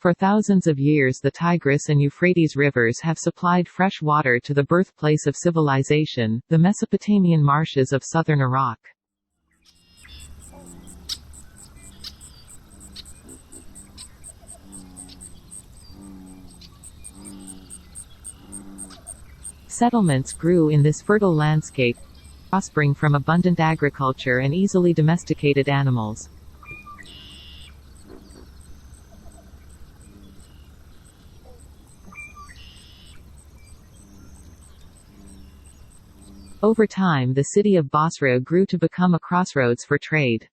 For thousands of years the Tigris and Euphrates rivers have supplied fresh water to the birthplace of civilization, the Mesopotamian marshes of southern Iraq. Settlements grew in this fertile landscape, prospering from abundant agriculture and easily domesticated animals. Over time the city of Basra grew to become a crossroads for trade.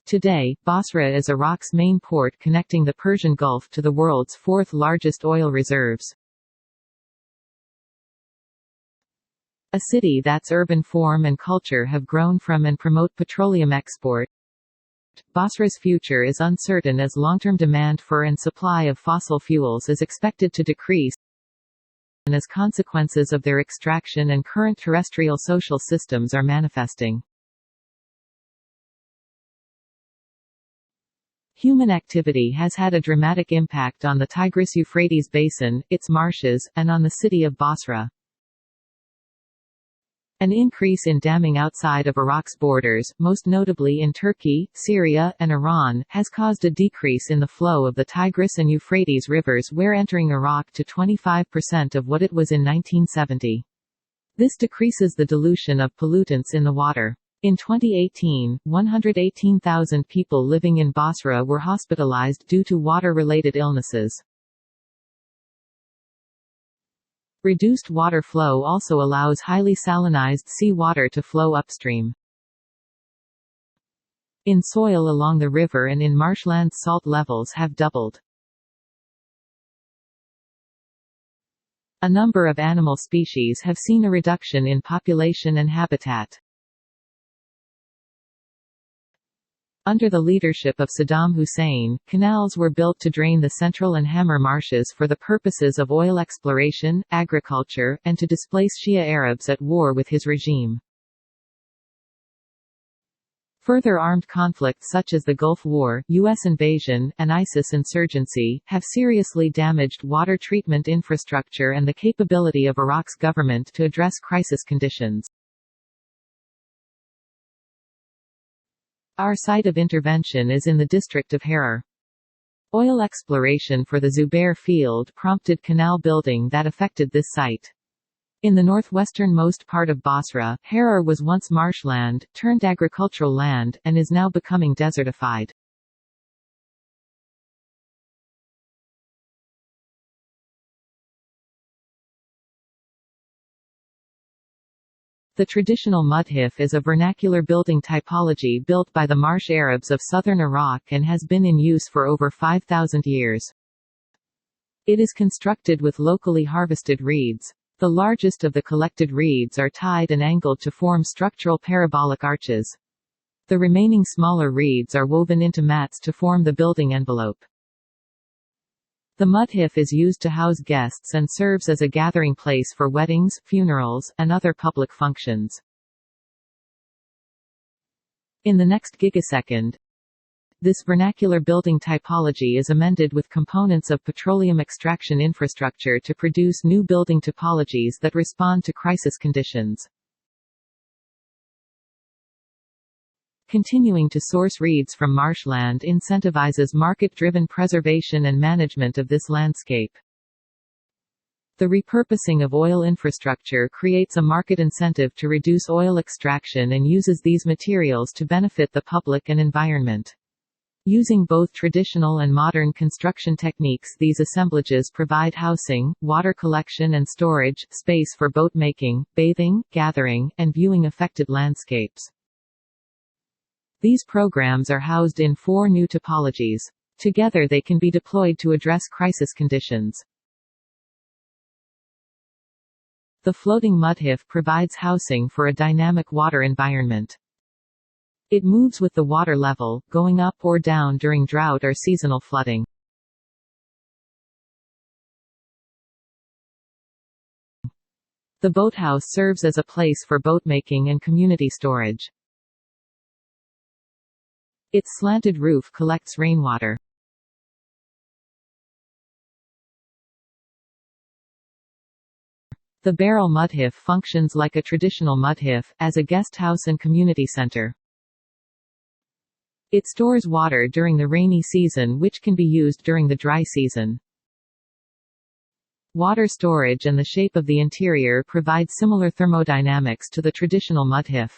Today, Basra is Iraq's main port connecting the Persian Gulf to the world's fourth largest oil reserves. A city that's urban form and culture have grown from and promote petroleum export. Basra's future is uncertain as long-term demand for and supply of fossil fuels is expected to decrease, and as consequences of their extraction and current terrestrial social systems are manifesting. Human activity has had a dramatic impact on the Tigris-Euphrates basin, its marshes, and on the city of Basra. An increase in damming outside of Iraq's borders, most notably in Turkey, Syria, and Iran, has caused a decrease in the flow of the Tigris and Euphrates rivers, where entering Iraq to 25% of what it was in 1970. This decreases the dilution of pollutants in the water. In 2018, 118,000 people living in Basra were hospitalized due to water-related illnesses. Reduced water flow also allows highly salinized seawater to flow upstream. In soil along the river and in marshlands salt levels have doubled. A number of animal species have seen a reduction in population and habitat. Under the leadership of Saddam Hussein, canals were built to drain the Central and Hammer marshes for the purposes of oil exploration, agriculture, and to displace Shia Arabs at war with his regime. Further armed conflicts such as the Gulf War, U.S. invasion, and ISIS insurgency, have seriously damaged water treatment infrastructure and the capability of Iraq's government to address crisis conditions. Our site of intervention is in the district of Harar. Oil exploration for the Zubair field prompted canal building that affected this site. In the northwesternmost part of Basra, Harar was once marshland, turned agricultural land, and is now becoming desertified. The traditional mudhif is a vernacular building typology built by the Marsh Arabs of southern Iraq and has been in use for over 5,000 years. It is constructed with locally harvested reeds. The largest of the collected reeds are tied and angled to form structural parabolic arches. The remaining smaller reeds are woven into mats to form the building envelope. The mudhif is used to house guests and serves as a gathering place for weddings, funerals, and other public functions. In the next gigasecond, this vernacular building typology is amended with components of petroleum extraction infrastructure to produce new building topologies that respond to crisis conditions. Continuing to source reeds from marshland incentivizes market-driven preservation and management of this landscape. The repurposing of oil infrastructure creates a market incentive to reduce oil extraction and uses these materials to benefit the public and environment. Using both traditional and modern construction techniques, these assemblages provide housing, water collection and storage, space for boat making, bathing, gathering, and viewing affected landscapes. These programs are housed in 4 new topologies. Together they can be deployed to address crisis conditions. The floating mudhif provides housing for a dynamic water environment. It moves with the water level, going up or down during drought or seasonal flooding. The boathouse serves as a place for boatmaking and community storage. Its slanted roof collects rainwater. The barrel mudhif functions like a traditional mudhif, as a guest house and community center. It stores water during the rainy season which can be used during the dry season. Water storage and the shape of the interior provide similar thermodynamics to the traditional mudhif.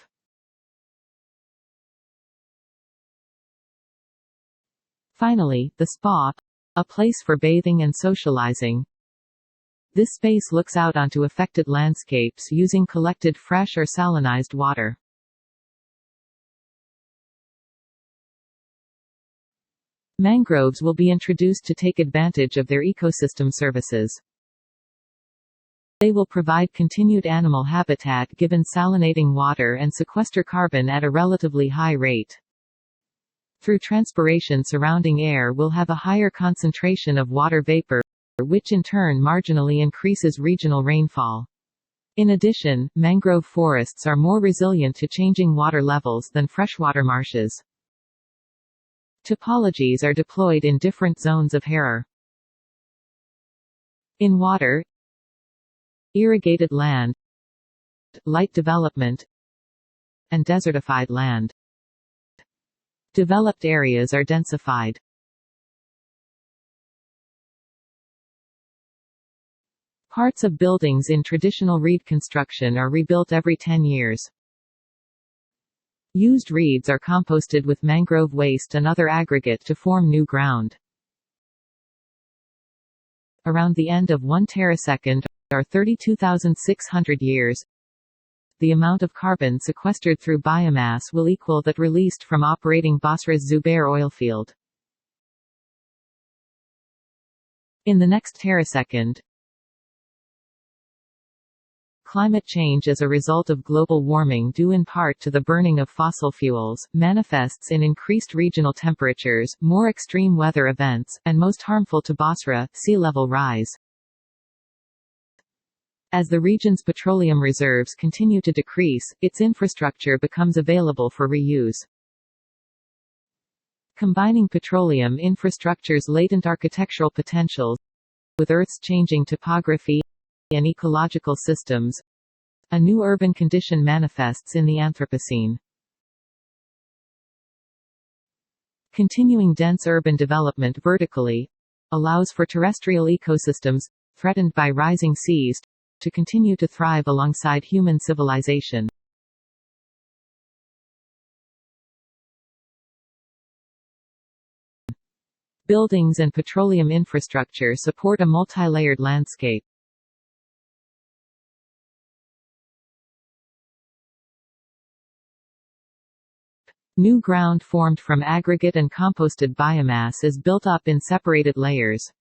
Finally, the spa, a place for bathing and socializing. This space looks out onto affected landscapes using collected fresh or salinized water. Mangroves will be introduced to take advantage of their ecosystem services. They will provide continued animal habitat given salinating water and sequester carbon at a relatively high rate. Through transpiration, surrounding air will have a higher concentration of water vapor, which in turn marginally increases regional rainfall. In addition, mangrove forests are more resilient to changing water levels than freshwater marshes. Topologies are deployed in different zones of Harar. In water, irrigated land, light development, and desertified land. Developed areas are densified. Parts of buildings in traditional reed construction are rebuilt every 10 years. Used reeds are composted with mangrove waste and other aggregate to form new ground. Around the end of 1 terasecond, or 32,600 years, the amount of carbon sequestered through biomass will equal that released from operating Basra's Zubair oil field. In the next terasecond, climate change as a result of global warming due in part to the burning of fossil fuels, manifests in increased regional temperatures, more extreme weather events, and most harmful to Basra, sea level rise. As the region's petroleum reserves continue to decrease, its infrastructure becomes available for reuse. Combining petroleum infrastructure's latent architectural potential with Earth's changing topography and ecological systems, a new urban condition manifests in the Anthropocene. Continuing dense urban development vertically allows for terrestrial ecosystems, threatened by rising seas, to continue to thrive alongside human civilization. Buildings and petroleum infrastructure support a multi-layered landscape. New ground formed from aggregate and composted biomass is built up in separated layers.